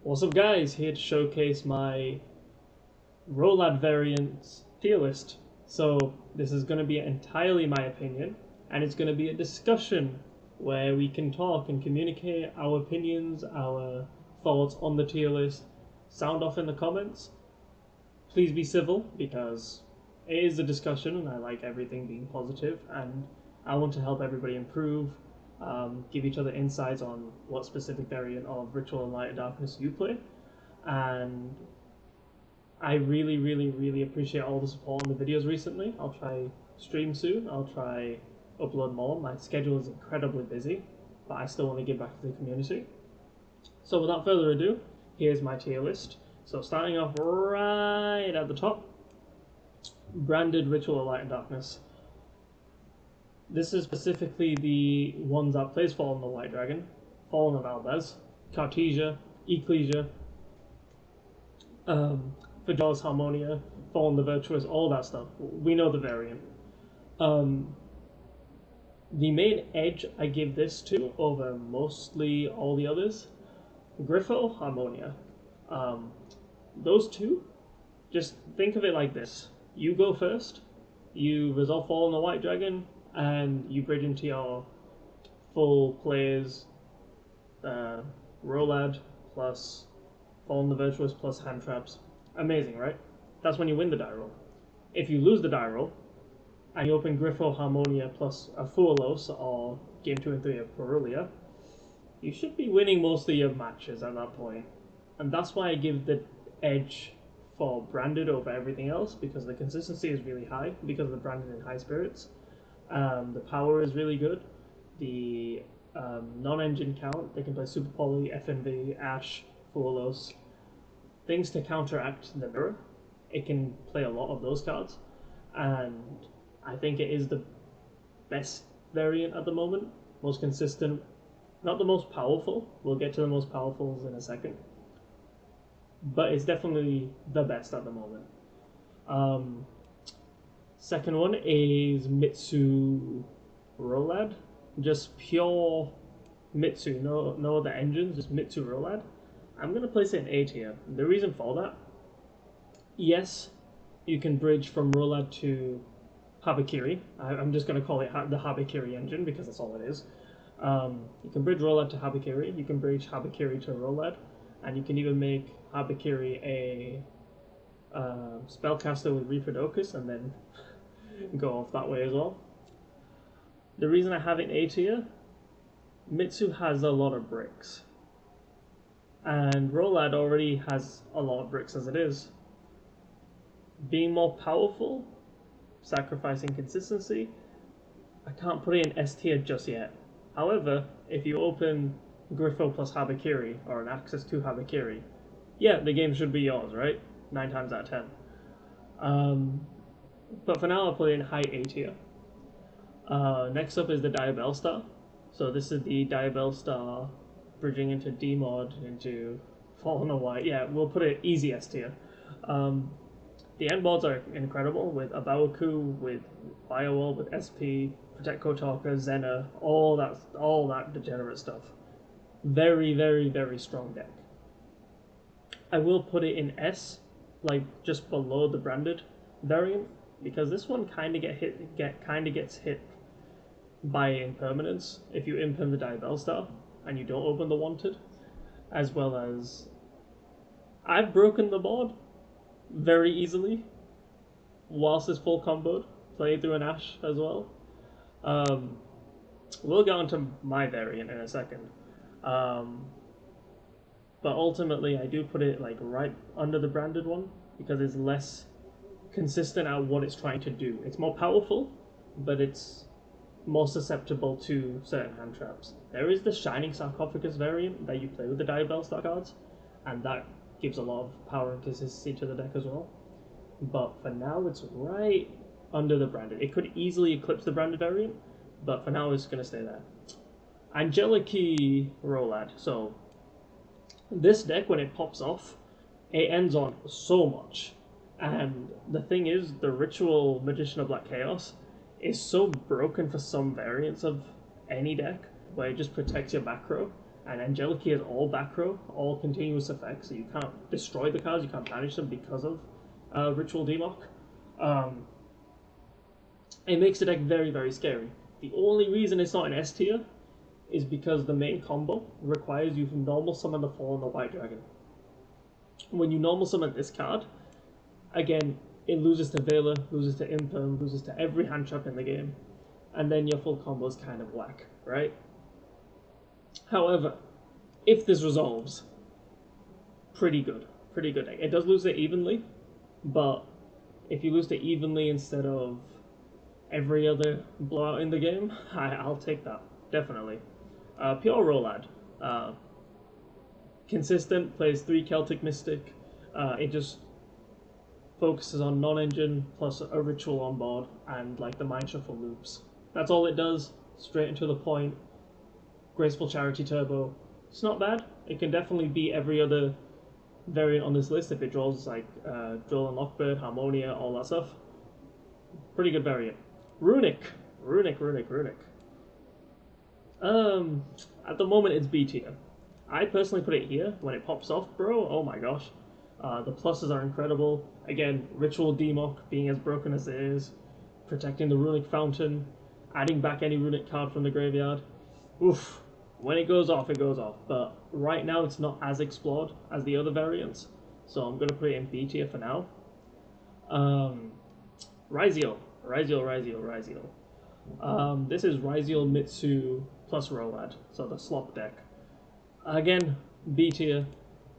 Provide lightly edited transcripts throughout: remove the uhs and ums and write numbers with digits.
What's up guys, here to showcase my Rolad variants tier list. So this is going to be entirely my opinion, and it's going to be a discussion where we can talk and communicate our opinions, our thoughts on the tier list. Sound off in the comments. Please be civil, because it is a discussion and I like everything being positive, and I want to help everybody improve. Give each other insights on what specific variant of Ritual of Light and Darkness you play, and I really appreciate all the support on the videos recently. I'll try stream soon, I'll try upload more. My schedule is incredibly busy, but I still want to give back to the community. So without further ado, here's my tier list. So starting off right at the top, branded Ritual of Light and Darkness. This is specifically the ones that plays Fallen the White Dragon, Fallen of Albaz, Cartesia, Ecclesia, Fidelis Harmonia, Fallen the Virtuous, all that stuff. We know the variant. The main edge I give this to over mostly all the others, Griffo, Harmonia. Those two, just think of it like this. You go first, you resolve Fallen the White Dragon, and you bridge into your full players Rolad plus Fallen the Virtuous plus hand traps. Amazing, right? That's when you win the die roll. If you lose the die roll and you open Griffo Harmonia plus a Fuelos or game 2 and 3 of Perulia, you should be winning most of your matches at that point. And that's why I give the edge for branded over everything else, because the consistency is really high because of the branded in high spirits. The power is really good. The non-engine count, they can play Super Poly, FNV, Ash, Fuelos, things to counteract the mirror. It can play a lot of those cards, and I think it is the best variant at the moment, most consistent, not the most powerful. We'll get to the most powerfuls in a second, but it's definitely the best at the moment. Second one is Mitsu Rolad, just pure Mitsu, no other engines, just Mitsu Rolad. I'm going to place it in A tier. The reason for that, yes, you can bridge from Rolad to Habakiri. I'm just going to call it the Habakiri engine because that's all it is. You can bridge Rolad to Habakiri, you can bridge Habakiri to Rolad, and you can even make Habakiri a spellcaster with Reprodokus and then go off that way as well. The reason I have it in A tier, Mitsu has a lot of bricks, and Rolad already has a lot of bricks as it is. Being more powerful, sacrificing consistency, I can't put it in S tier just yet. However, if you open Griffo plus Habakiri, or an access to Habakiri, yeah, the game should be yours, right? 9 times out of 10. But for now, I'll put it in high A tier. Next up is the Diabell Star. So this is the Diabell Star bridging into D-Mod, into Fallen of White. Yeah, we'll put it easy S tier. The end mods are incredible, with Abawaku, with Biowall, with SP, Protect Kotalka, Zena, all that degenerate stuff. Very strong deck. I will put it in S, like just below the branded variant, because this one kind of gets hit by impermanence if you imperm the Diabell Star and you don't open the Wanted, as well as I've broken the board very easily whilst it's full comboed, played through an Ash as well. We'll get onto my variant in a second, but ultimately I do put it like right under the branded one because it's less consistent at what it's trying to do. It's more powerful, but it's more susceptible to certain hand traps. There is the Shining Sarcophagus variant that you play with the Diabell Star cards, and that gives a lot of power and consistency to the deck as well. But for now, it's right under the branded. It could easily eclipse the branded variant, but for now, it's going to stay there. Angeliki Rolad. So this deck, when it pops off, it ends on so much. And the thing is, the Ritual Magician of Black Chaos is so broken for some variants of any deck, where it just protects your back row, and Angelica is all back row, all continuous effects, so you can't destroy the cards, you can't banish them because of Ritual Demock. It makes the deck very, very scary. The only reason it's not an S tier is because the main combo requires you to normal summon the Fall on the White Dragon. When you normal summon this card, again, it loses to Veiler, loses to Imperm, loses to every hand trap in the game, and then your full combo is kind of whack, right? However, if this resolves, pretty good deck. It does lose it evenly, but if you lose it evenly instead of every other blowout in the game, I'll take that, definitely. Pure Rolad. Consistent, plays 3 Celtic Mystic. It just focuses on non-engine plus a ritual on board and like the Mind Shuffle loops. That's all it does, straight and to the point. Graceful Charity Turbo. It's not bad. It can definitely beat every other variant on this list if it draws like Droll and Lockbird, Harmonia, all that stuff. Pretty good variant. Runic. At the moment it's B tier. I personally put it here. When it pops off, bro, oh my gosh. The pluses are incredible. Again, Ritual Demock being as broken as it is, protecting the Runic Fountain, adding back any Runic card from the graveyard. Oof. When it goes off, it goes off. But right now it's not as explored as the other variants, so I'm going to put it in B tier for now. Ryziel. This is Ryziel Mitsu plus Rolad, so the slop deck. Again, B tier.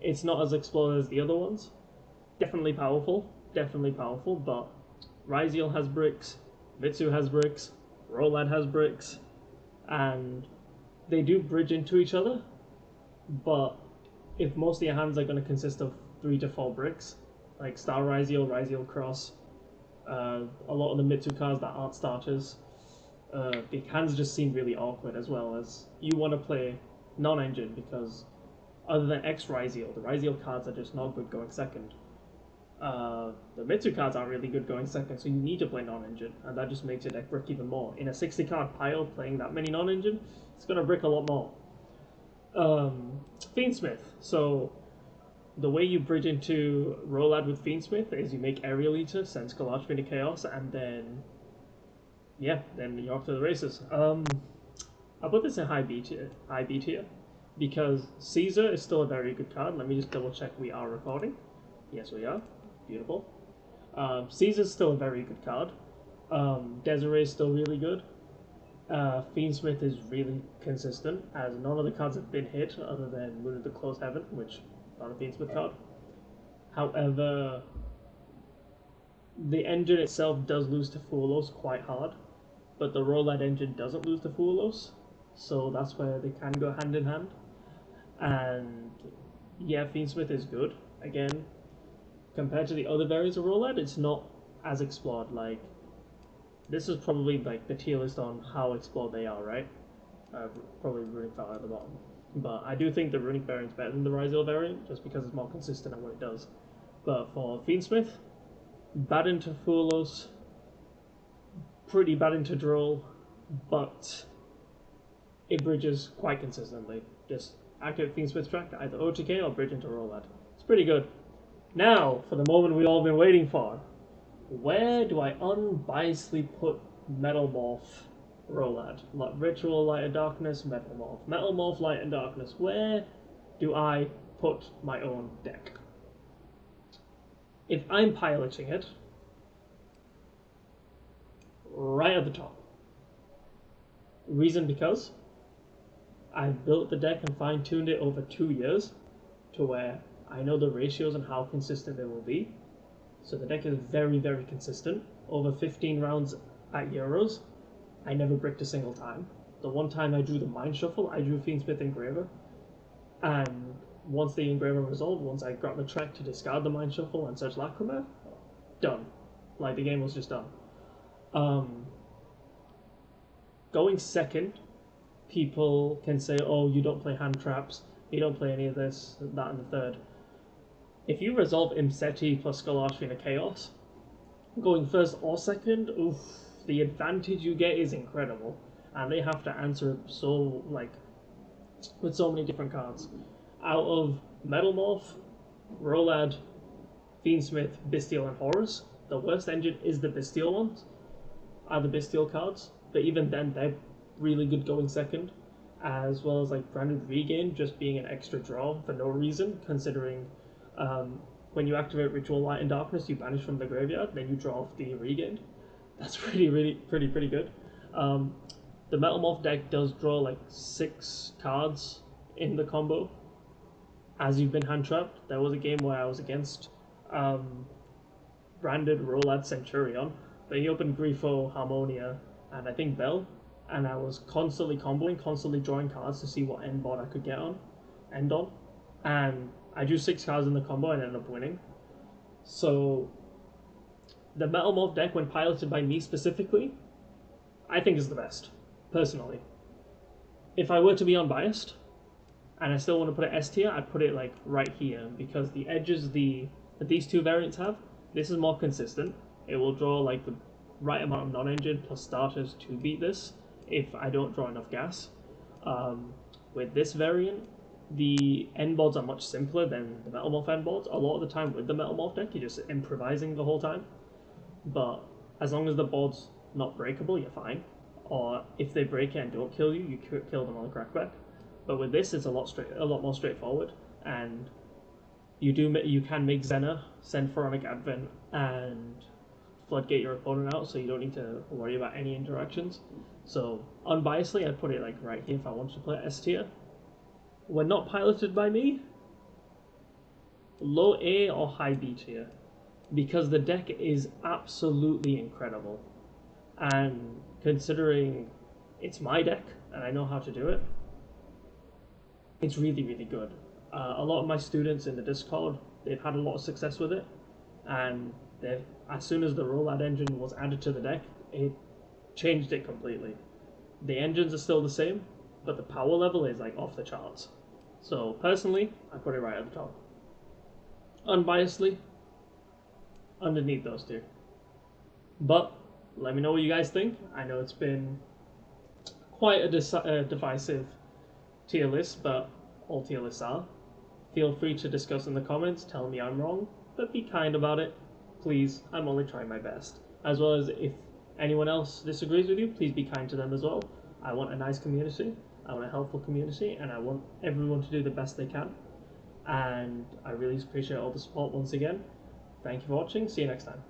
It's not as explored as the other ones. Definitely powerful, but Ryziel has bricks, Mitsu has bricks, Rolad has bricks, and they do bridge into each other, but if most of your hands are going to consist of 3 to 4 bricks, like Star Ryziel, Ryziel Cross, a lot of the Mitsu cards that aren't starters, the hands just seem really awkward, as well as you want to play non-engine because other than X Ryziel, the Ryziel cards are just not good going second. The Mitsu cards aren't really good going second, so you need to play non-engine, and that just makes your deck brick even more. In a 60 card pile, playing that many non-engine, it's going to brick a lot more. Fiendsmith. So the way you bridge into Rolad with Fiendsmith is you make Aerial Eater, send Skalashmi into Chaos, and then then you're off to the races. I put this in high B tier, because Caesar is still a very good card. Let me just double check we are recording. Yes, we are. Beautiful. Caesar's still a very good card. Desiree is still really good. Fiendsmith is really consistent, as none of the cards have been hit other than Moon of the Closed Heaven, which is not a Fiendsmith card. However, the engine itself does lose to Fuelos quite hard, but the Rolad engine doesn't lose to Fuelos, so that's where they can go hand in hand. And yeah, Fiendsmith is good. Again, compared to the other variants of Rolad, it's not as explored. Like, this is probably like the tier list on how explored they are, right? Probably Runic Fire at the bottom. But I do think the Runic variant's better than the Ryziel variant, just because it's more consistent at what it does. But for Fiendsmith, bad into Fuelos, pretty bad into Droll, but it bridges quite consistently. Just activate Fiendsmith track, either OTK or bridge into Rolad. It's pretty good. Now, for the moment we've all been waiting for. Where do I unbiasedly put Metal Morph Rolad? Like Ritual, Light and Darkness, Metal Morph. Metal Morph, Light and Darkness. Where do I put my own deck? If I'm piloting it, right at the top. Reason because I've built the deck and fine-tuned it over 2 years to where I know the ratios and how consistent they will be. So the deck is very, very consistent. Over 15 rounds at Euros, I never bricked a single time. The one time I drew the Mind Shuffle, I drew Fiendsmith Engraver. And once the Engraver resolved, once I got the track to discard the Mind Shuffle and search Lacrima, done. Like, the game was just done. Going second, people can say, oh, you don't play hand traps, you don't play any of this, that, and the third. If you resolve Imseti plus Skalashmi into Chaos, going first or second, oof, the advantage you get is incredible. And they have to answer so, like, with so many different cards. Out of Metal Morph, Rolad, Fiendsmith, Bestial, and Horus, the worst engine is the Bestial ones, are the Bestial cards, but even then they're really good going second, as well as like Branded Regain just being an extra draw for no reason, considering when you activate Ritual Light and Darkness, you banish from the graveyard, then you draw off the Regained. That's pretty good. The Metal Morph deck does draw like 6 cards in the combo as you've been hand trapped. There was a game where I was against Branded Rolad Centurion, but he opened Grifo, Harmonia, and I think Bell, and I was constantly comboing, constantly drawing cards to see what end board I could end on, and I drew 6 cards in the combo and ended up winning. So the Metal Morph deck, when piloted by me specifically, I think is the best, personally. If I were to be unbiased, and I still want to put it S tier, I'd put it like right here, because the edges that these two variants have, this is more consistent. It will draw like the right amount of non-engine plus starters to beat this if I don't draw enough gas. With this variant, the end boards are much simpler than the Metal Morph end boards. A lot of the time with the Metal Morph deck, you're just improvising the whole time. But as long as the board's not breakable, you're fine. Or if they break it and don't kill you, you kill them on the crackback. But with this, it's a lot more straightforward, and you can make Xena, send Pharaonic Advent, and floodgate your opponent out, so you don't need to worry about any interactions. So unbiasedly, I'd put it like right here if I wanted to play S tier. When not piloted by me, low A or high B tier, because the deck is absolutely incredible. And considering it's my deck and I know how to do it, it's really good. A lot of my students in the Discord, they've had a lot of success with it, and as soon as the Rollout engine was added to the deck, it changed it completely. The engines are still the same, but the power level is like off the charts. So personally, I put it right at the top. Unbiasedly, underneath those two. But let me know what you guys think. I know it's been quite a divisive tier list, but all tier lists are. Feel free to discuss in the comments, tell me I'm wrong, but be kind about it. Please, I'm only trying my best. As well as if anyone else disagrees with you, please be kind to them as well. I want a nice community, I want a helpful community, and I want everyone to do the best they can. And I really appreciate all the support once again. Thank you for watching, see you next time.